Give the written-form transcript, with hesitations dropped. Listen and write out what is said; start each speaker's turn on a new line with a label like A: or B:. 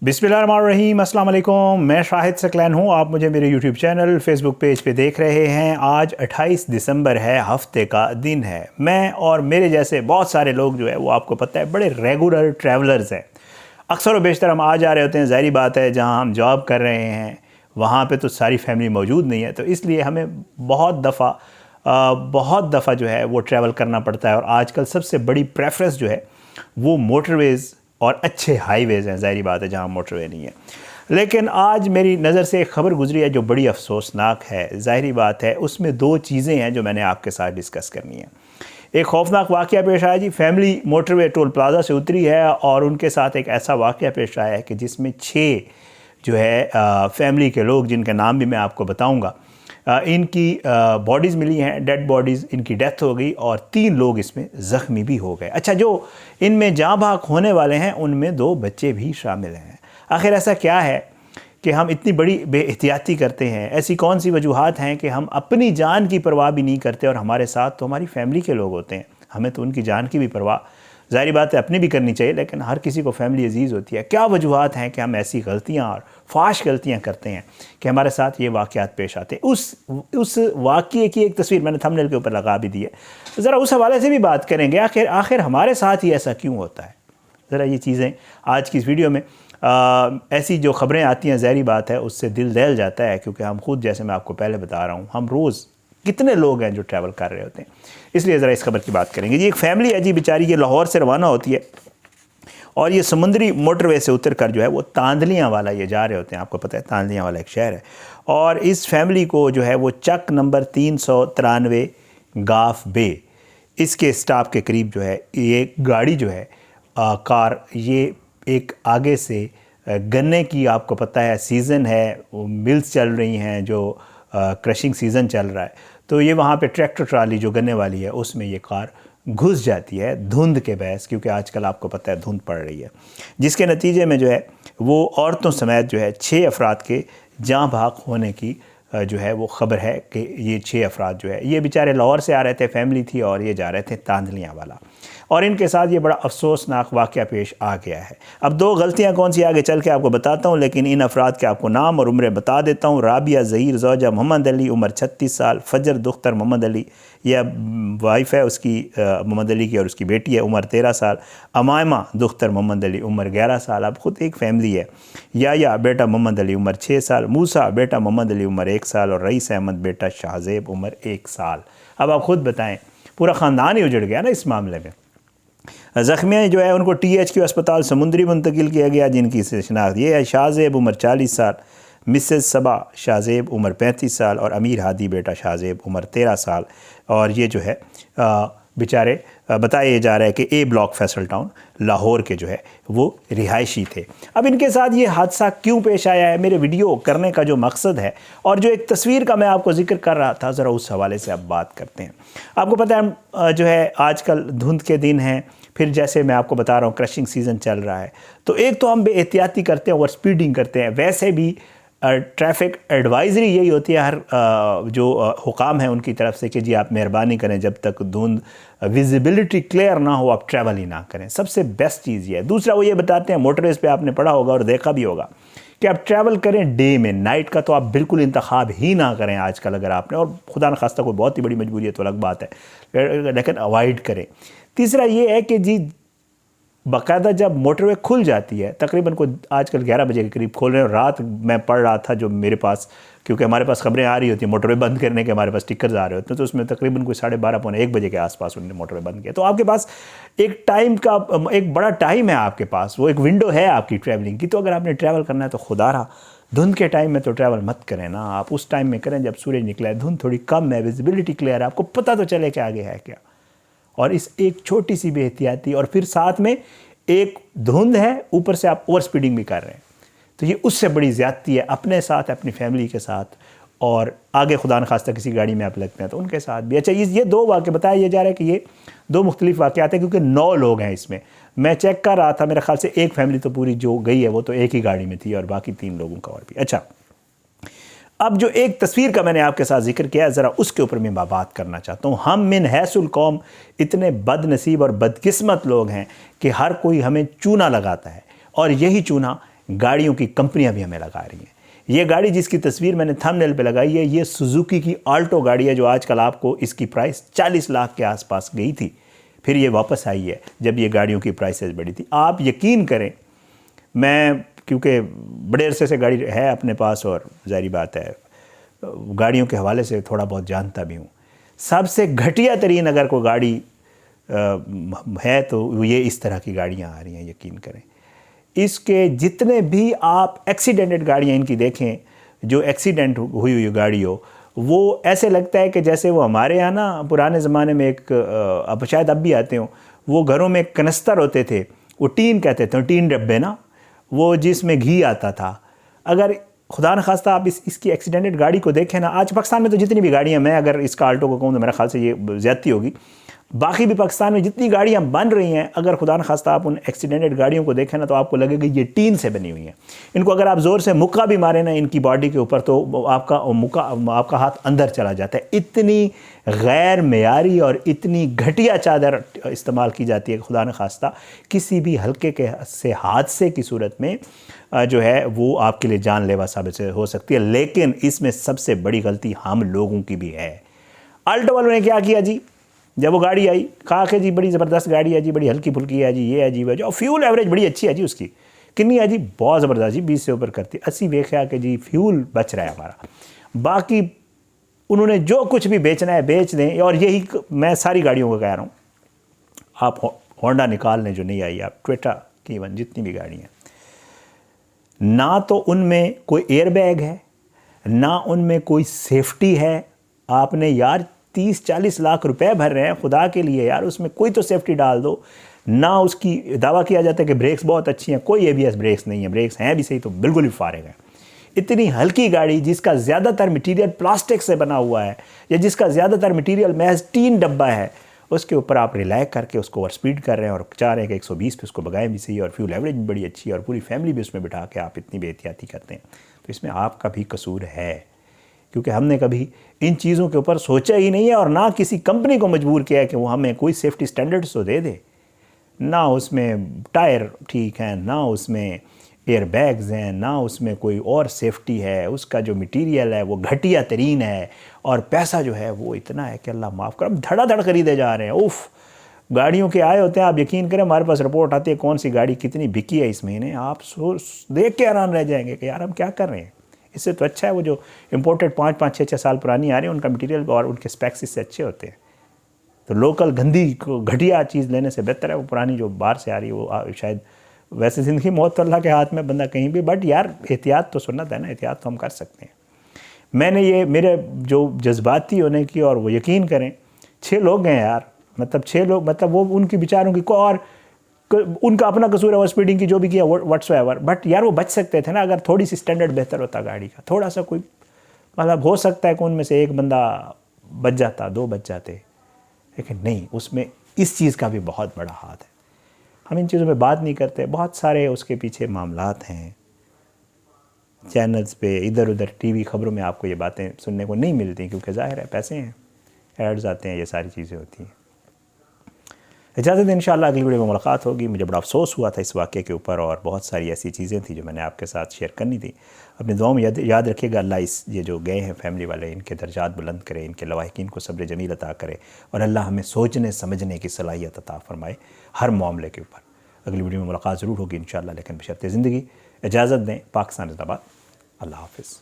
A: बिस्मिल्लाहिर्रहमानिर्रहीम, अस्सलाम वालेकुम। मैं शाहिद सकलैन हूँ। आप मुझे मेरे यूट्यूब चैनल फेसबुक पेज पे देख रहे हैं। आज 28 दिसंबर है, हफ्ते का दिन है। मैं और मेरे जैसे बहुत सारे लोग जो है वो आपको पता है बड़े रेगुलर ट्रैवलर्स हैं। अक्सर व बेशतर हम आ जा रहे होते हैं। ज़ाहिर बात है जहाँ हम जॉब कर रहे हैं वहाँ पे तो सारी फैमिली मौजूद नहीं है, तो इसलिए हमें बहुत दफ़ा जो है वो ट्रैवल करना पड़ता है। और आजकल सबसे बड़ी प्रेफरेंस जो है वो मोटरवेज़ और अच्छे हाईवेज़ हैं। ज़ाहिर बात है जहाँ मोटरवे नहीं है। लेकिन आज मेरी नज़र से एक ख़बर गुजरी है जो बड़ी अफसोसनाक है। ज़ाहिर बात है उसमें दो चीज़ें हैं जो मैंने आपके साथ डिस्कस करनी है। एक खौफनाक वाक़या पेश आया जी। फैमिली मोटरवे टोल प्लाज़ा से उतरी है और उनके साथ एक ऐसा वाक़या पेश आया है कि जिसमें 6 जो है फैमिली के लोग, जिनका नाम भी मैं आपको बताऊँगा, इनकी बॉडीज़ मिली हैं, डेड बॉडीज़, इनकी डेथ हो गई और 3 लोग इसमें ज़ख्मी भी हो गए। अच्छा, जो इनमें जाँ बहक होने वाले हैं उनमें 2 बच्चे भी शामिल हैं। आखिर ऐसा क्या है कि हम इतनी बड़ी बेएहतियाती करते हैं? ऐसी कौन सी वजूहात हैं कि हम अपनी जान की परवाह भी नहीं करते और हमारे साथ तो हमारी फैमिली के लोग होते हैं, हमें तो उनकी जान की भी परवाह ज़ाहिर बात है अपनी भी करनी चाहिए, लेकिन हर किसी को फैमिली अजीज़ होती है। क्या वजूहात हैं कि हम ऐसी गलतियाँ और फाश गलतियाँ करते हैं कि हमारे साथ ये वाक़यात पेश आते हैं? उस वाक़ये की एक तस्वीर मैंने थंबनेल के ऊपर लगा भी दी है। ज़रा उस हवाले से भी बात करेंगे। आखिर हमारे साथ ही ऐसा क्यों होता है? ज़रा ये चीज़ें आज की इस वीडियो में ऐसी जो ख़बरें आती हैं, ज़ाहिर बात है उससे दिल दहल जाता है, क्योंकि हम खुद, जैसे मैं आपको पहले बता रहा हूँ, हम रोज़ कितने लोग हैं जो ट्रैवल कर रहे होते हैं। इसलिए ज़रा इस खबर की बात करेंगे जी। एक फैमिली है जी बेचारी, ये लाहौर से रवाना होती है और ये समुद्री मोटरवे से उतर कर जो है वो तांदलियाँ वाला ये जा रहे होते हैं। आपको पता है तांदलियाँ वाला एक शहर है और इस फैमिली को जो है वो चक नंबर 393 गाफ बे, इसके स्टॉप के करीब जो है ये गाड़ी जो है कार, ये एक आगे से गन्ने की, आपको पता है सीज़न है, मिल्स चल रही हैं, जो क्रशिंग सीज़न चल रहा है, तो ये वहाँ पे ट्रैक्टर ट्राली जो गन्ने वाली है उसमें ये कार घुस जाती है धुंध के बहस, क्योंकि आजकल आपको पता है धुंध पड़ रही है, जिसके नतीजे में जो है वो औरतों समेत जो है 6 अफराद के जाँ बहक होने की जो है वो ख़बर है कि ये 6 अफराद जो है ये बेचारे लाहौर से आ रहे थे, फैमिली थी और ये जा रहे थे तांदलियाँ वाला, और इनके साथ ये बड़ा अफसोसनाक वाक़या पेश आ गया है। अब 2 गलतियाँ कौन सी आगे चल के आपको बताता हूँ, लेकिन इन अफराद के आपको नाम और उम्रें बता देता हूँ। राबिया ज़हीर ज़ौजा मोहम्मद अली, उम्र 36 साल। फ़जर दुख्तर मोहम्मद अली, यह वाइफ है उसकी, मोहम्मद अली की, और उसकी बेटी है, उम्र 13 साल। अमायमा दुख्तर मोहम्मद अली, उम्र 11 साल। अब ख़ुद एक फैमिली है। या बेटा मोहम्मद अली, उम्र 6 साल। मूसा बेटा मोहम्मद अली, उम्र 1 साल। और रईस अहमद बेटा शाहजेब, उम्र 1 साल। अब आप ख़ुद बताएँ, पूरा ख़ानदान ही उजड़ गया ना इस मामले में। ज़ख्मी जो है उनको THQ अस्पताल समुंदरी मुंतकिल किया गया, जिनकी शनाख्त ये है। शाहजेब उम्र 40 साल, मिसेस सबा शाहजेब उम्र 35 साल और अमीर हादी बेटा शाहजेब उम्र 13 साल। और ये जो है बेचारे बताया जा रहा है कि A block Faisal town Lahore के जो है वो रिहायशी थे। अब इनके साथ ये हादसा क्यों पेश आया है, मेरे वीडियो करने का जो मकसद है और जो एक तस्वीर का मैं आपको जिक्र कर रहा था, ज़रा उस हवाले से अब बात करते हैं। आपको पता है जो है आजकल धुंध के दिन हैं, फिर जैसे मैं आपको बता रहा हूँ क्रशिंग सीज़न चल रहा है, तो एक तो हम बेएहतियाती करते हैं, ओवर स्पीडिंग करते हैं। वैसे भी ट्रैफिक एडवाइज़री यही होती है हर जो हुकाम है उनकी तरफ से कि जी आप मेहरबानी करें, जब तक धुंध विजिबिलिटी क्लियर ना हो आप ट्रैवल ही ना करें। सबसे बेस्ट चीज़ ये है। दूसरा वो ये बताते हैं, मोटरवेज़ पे आपने पढ़ा होगा और देखा भी होगा कि आप ट्रैवल करें डे में, नाइट का तो आप बिल्कुल इंतखाब ही ना करें आजकल, अगर आपने, और खुदा न खास्ता कोई बहुत ही बड़ी मजबूरी है तो अलग बात है, लेकिन अवॉइड करें। तीसरा ये है कि जी बाकायदा जब मोटरवे खुल जाती है, तकरीबन को आजकल 11 बजे के करीब खोल रहे हैं, रात मैं पढ़ रहा था जो मेरे पास, क्योंकि हमारे पास खबरें आ रही होती हैं मोटरवे बंद करने के, हमारे पास टिकर्स आ रहे होते हैं, तो उसमें तकरीबन कोई 12:30 पौने 1 बजे के आसपास उन्होंने मोटरवे बंद किया। तो आपके पास एक टाइम का एक बड़ा टाइम है आपके पास, वो एक विंडो है आपकी ट्रैवलिंग की। तो अगर आपने ट्रैवल करना है तो खुदारा धुंध के टाइम में तो ट्रैवल मत करें ना, आप उस टाइम में करें जब सूरज निकला है, धुंध थोड़ी कम है, विजिबिलिटी क्लियर है, आपको पता तो चले कि आगे है क्या। और इस एक छोटी सी बेहतियाती, और फिर साथ में एक धुंध है, ऊपर से आप ओवर स्पीडिंग भी कर रहे हैं, तो ये उससे बड़ी ज़्यादती है अपने साथ, अपनी फैमिली के साथ, और आगे खुदा न खास्ता किसी गाड़ी में आप लगते हैं तो उनके साथ भी। अच्छा, ये 2 वाक़े बताया जा रहा है कि ये 2 मुख्तलिफ वाक़यात हैं, क्योंकि 9 लोग हैं इसमें। मैं चेक कर रहा था, मेरे ख्याल से एक फैमिली तो पूरी जो गई है वो तो एक ही गाड़ी में थी और बाकी 3 लोगों का और भी। अच्छा, अब जो एक तस्वीर का मैंने आपके साथ जिक्र किया है, ज़रा उसके ऊपर मैं बात करना चाहता हूँ। हम मिन हैसुल कौम इतने बदनसीब और बदकिस्मत लोग हैं कि हर कोई हमें चूना लगाता है, और यही चूना گاڑیوں کی کمپنیاں بھی ہمیں لگا رہی ہیں۔ یہ گاڑی جس کی تصویر میں نے تھمبنیل پہ لگائی ہے، یہ سوزوکی کی آلٹو گاڑی ہے، جو آج کل آپ کو اس کی پرائس 40 لاکھ کے آس پاس گئی تھی، پھر یہ واپس آئی ہے جب یہ گاڑیوں کی پرائسز بڑھی تھی۔ آپ یقین کریں، میں کیونکہ بڑے عرصے سے گاڑی ہے اپنے پاس اور ظاہری بات ہے گاڑیوں کے حوالے سے تھوڑا بہت جانتا بھی ہوں، سب سے گھٹیا ترین اگر کوئی گاڑی ہے تو یہ اس طرح کی گاڑیاں آ رہی ہیں۔ یقین کریں، اس کے جتنے بھی آپ ایکسیڈنٹڈ گاڑیاں ان کی دیکھیں، جو ایکسیڈنٹ ہوئی گاڑی ہو، وہ ایسے لگتا ہے کہ جیسے وہ ہمارے یہاں نا پرانے زمانے میں ایک، اب شاید اب بھی آتے ہوں، وہ گھروں میں ایک کنستر ہوتے تھے، وہ ٹین کہتے تھے، ٹین ڈبے نا، وہ جس میں گھی آتا تھا۔ اگر خدا نخواستہ آپ اس کی ایکسیڈنٹڈ گاڑی کو دیکھیں نا، آج پاکستان میں تو جتنی بھی گاڑیاں، میں اگر اس کا آلٹو کو کہوں تو میرا خیال سے یہ زیادتی ہوگی، باقی بھی پاکستان میں جتنی گاڑیاں بن رہی ہیں، اگر خدا نخواستہ آپ ان ایکسیڈنٹڈ گاڑیوں کو دیکھیں نا تو آپ کو لگے گا یہ ٹین سے بنی ہوئی ہیں۔ ان کو اگر آپ زور سے مکہ بھی ماریں نا ان کی باڈی کے اوپر تو آپ کا ہاتھ اندر چلا جاتا ہے۔ اتنی غیر معیاری اور اتنی گھٹیا چادر استعمال کی جاتی ہے کہ خدا نخواستہ کسی بھی ہلکے سے حادثے کی صورت میں جو ہے وہ آپ کے لیے جان لیوا ثابت ہو سکتی ہے۔ لیکن اس میں سب سے بڑی غلطی ہم لوگوں کی بھی ہے۔ آلٹو والوں نے کیا کیا جی، جب وہ گاڑی آئی کہا کہ جی بڑی زبردست گاڑی ہے جی، بڑی ہلکی پھلکی ہے جی، یہ ہے جی وہ ہے جی، اور فیول ایوریج بڑی اچھی ہے جی، اس کی کنی ہے جی، بہت زبردست جی، 20 سے اوپر کرتی ہے۔ اسی دیکھا کہ جی فیول بچ رہا ہے ہمارا، باقی انہوں نے جو کچھ بھی بیچنا ہے بیچ دیں۔ اور یہی میں ساری گاڑیوں کو کہہ رہا ہوں، آپ ہونڈا نکال لیں جو نہیں آئی، آپ ٹویٹا کی ایون جتنی بھی گاڑی ہیں، نہ تو ان میں کوئی ایئر بیگ ہے، نہ ان میں کوئی سیفٹی ہے۔ آپ نے یار 30-40 لاکھ روپے بھر رہے ہیں، خدا کے لیے یار اس میں کوئی تو سیفٹی ڈال دو۔ نہ اس کی دعویٰ کیا جاتا ہے کہ بریکس بہت اچھی ہیں، کوئی ABS بریکس نہیں ہے، بریکس ہیں بھی صحیح تو بالکل ہی فارغ ہیں۔ اتنی ہلکی گاڑی جس کا زیادہ تر مٹیریل پلاسٹک سے بنا ہوا ہے، یا جس کا زیادہ تر مٹیریل محض ٹین ڈبہ ہے، اس کے اوپر آپ ریلائے کر کے اس کو اوور سپیڈ کر رہے ہیں اور چاہ رہے ہیں کہ 120 پہ اس کو بگائیں بھی صحیح، اور فیول ایوریج بھی بڑی اچھی ہے، اور پوری فیملی بھی اس میں بٹھا کے آپ اتنی بے احتیاطی کرتے ہیں۔ تو اس میں آپ کا بھی قصور ہے، کیونکہ ہم نے کبھی ان چیزوں کے اوپر سوچا ہی نہیں ہے، اور نہ کسی کمپنی کو مجبور کیا ہے کہ وہ ہمیں کوئی سیفٹی سٹینڈرڈز تو دے دے۔ نہ اس میں ٹائر ٹھیک ہیں، نہ اس میں ایئر بیگز ہیں، نہ اس میں کوئی اور سیفٹی ہے، اس کا جو مٹیریل ہے وہ گھٹیا ترین ہے، اور پیسہ جو ہے وہ اتنا ہے کہ اللہ معاف کر، اب دھڑا دھڑ خریدے جا رہے ہیں۔ گاڑیوں کے آئے ہوتے ہیں، آپ یقین کریں ہمارے پاس رپورٹ آتی ہے کون سی گاڑی کتنی بکی ہے اس مہینے، آپ دیکھ کے حیران رہ جائیں گے کہ یار ہم کیا کر رہے ہیں۔ اس سے تو اچھا ہے وہ جو امپورٹڈ 5-6 سال پرانی آ رہی ہیں، ان کا مٹیریل اور ان کے سپیکس اس سے اچھے ہوتے ہیں۔ تو لوکل گندی گھٹیا چیز لینے سے بہتر ہے وہ پرانی جو باہر سے آ رہی ہے، وہ شاید ویسے زندگی موت تو اللہ کے ہاتھ میں، بندہ کہیں بھی، بٹ یار احتیاط تو سنت ہے نا، احتیاط تو ہم کر سکتے ہیں۔ میں نے یہ میرے جو جذباتی ہونے کی، اور وہ یقین کریں 6 لوگ ہیں یار، مطلب 6 لوگ، مطلب وہ ان کی بیچاروں کی اور ان کا اپنا قصور ہے، وہ اسپیڈنگ کی جو بھی کیا واٹس ایور، بٹ یار وہ بچ سکتے تھے نا اگر تھوڑی سی سٹینڈرڈ بہتر ہوتا گاڑی کا، تھوڑا سا کوئی مطلب ہو سکتا ہے کہ ان میں سے ایک بندہ بچ جاتا، 2 بچ جاتے، لیکن نہیں، اس میں اس چیز کا بھی بہت بڑا ہاتھ ہے۔ ہم ان چیزوں پہ بات نہیں کرتے، بہت سارے اس کے پیچھے معاملات ہیں، چینلز پہ ادھر ادھر ٹی وی خبروں میں آپ کو یہ باتیں سننے کو نہیں ملتی، کیونکہ ظاہر ہے پیسے ہیں، ایڈز آتے ہیں، یہ ساری چیزیں ہوتی ہیں۔ اجازت دیں، انشاءاللہ اگلی ویڈیو میں ملاقات ہوگی۔ مجھے بڑا افسوس ہوا تھا اس واقعے کے اوپر، اور بہت ساری ایسی چیزیں تھیں جو میں نے آپ کے ساتھ شیئر کرنی تھی۔ اپنی دعاؤں میں یاد رکھیے گا، اللہ یہ جو گئے ہیں فیملی والے، ان کے درجات بلند کرے، ان کے لواحقین کو صبر جمیل عطا کرے، اور اللہ ہمیں سوچنے سمجھنے کی صلاحیت عطا فرمائے ہر معاملے کے اوپر۔ اگلی ویڈیو میں ملاقات ضرور ہوگی انشاءاللہ، لیکن بشرط زندگی۔ اجازت دیں، پاکستان زندہ باد، اللہ حافظ۔